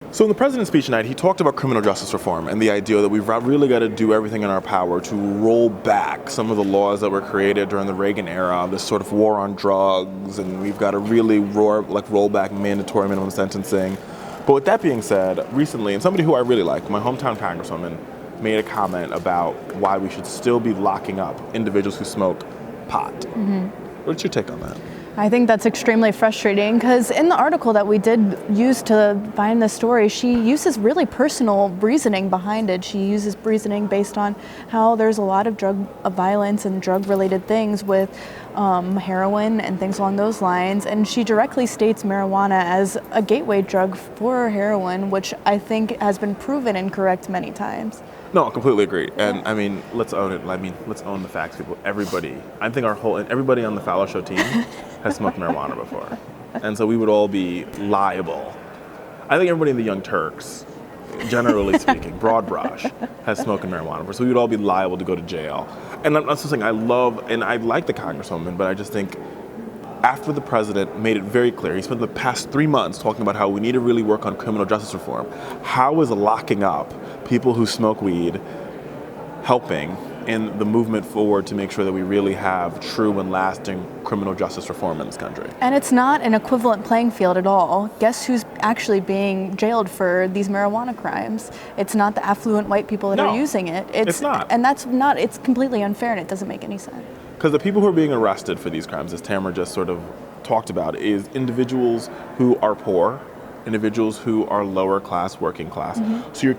So in the president's speech tonight, he talked about criminal justice reform and the idea that we've really got to do everything in our power to roll back some of the laws that were created during the Reagan era, this sort of war on drugs, and we've got to really roll back mandatory minimum sentencing. But with that being said, recently, and somebody who I really like, my hometown congresswoman, made a comment about why we should still be locking up individuals who smoke pot. Mm-hmm. What's your take on that? I think that's extremely frustrating because in the article that we did use to find the story, she uses really personal reasoning behind it. She uses reasoning based on how there's a lot of drug violence and drug-related things with heroin and things along those lines. And she directly states marijuana as a gateway drug for heroin, which I think has been proven incorrect many times. No, I completely agree. And I mean, let's own it. I mean, let's own the facts, people. Everybody, I think everybody on the Fowler show team has smoked marijuana before. And so we would all be liable. I think everybody in the Young Turks, generally speaking, broad brush, has smoked marijuana before. So we would all be liable to go to jail. And I'm also saying I like the congresswoman, but I just think after the president made it very clear, he spent the past 3 months talking about how we need to really work on criminal justice reform. How is locking up people who smoke weed helping in the movement forward to make sure that we really have true and lasting criminal justice reform in this country? And it's not an equivalent playing field at all. Guess who's actually being jailed for these marijuana crimes? It's not the affluent white people that are using it. It's not. And it's completely unfair and it doesn't make any sense. Because the people who are being arrested for these crimes, as Tamara just sort of talked about, is individuals who are poor, individuals who are lower class, working class. Mm-hmm. So you're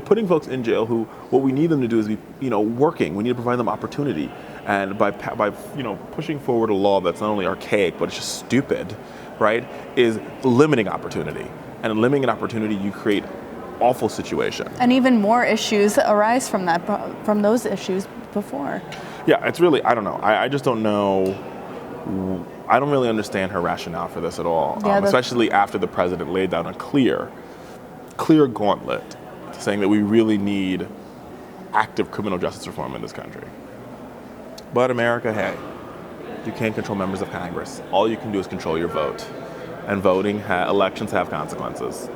putting folks in jail who, what we need them to do is be, working. We need to provide them opportunity. And by pushing forward a law that's not only archaic, but it's just stupid, right, is limiting opportunity. And in limiting an opportunity, you create awful situation. And even more issues arise from those issues before. Yeah, it's really, I don't know. I just don't know. I don't really understand her rationale for this at all, especially after the president laid down a clear gauntlet saying that we really need active criminal justice reform in this country. But America, hey, you can't control members of Congress. All you can do is control your vote. And elections have consequences.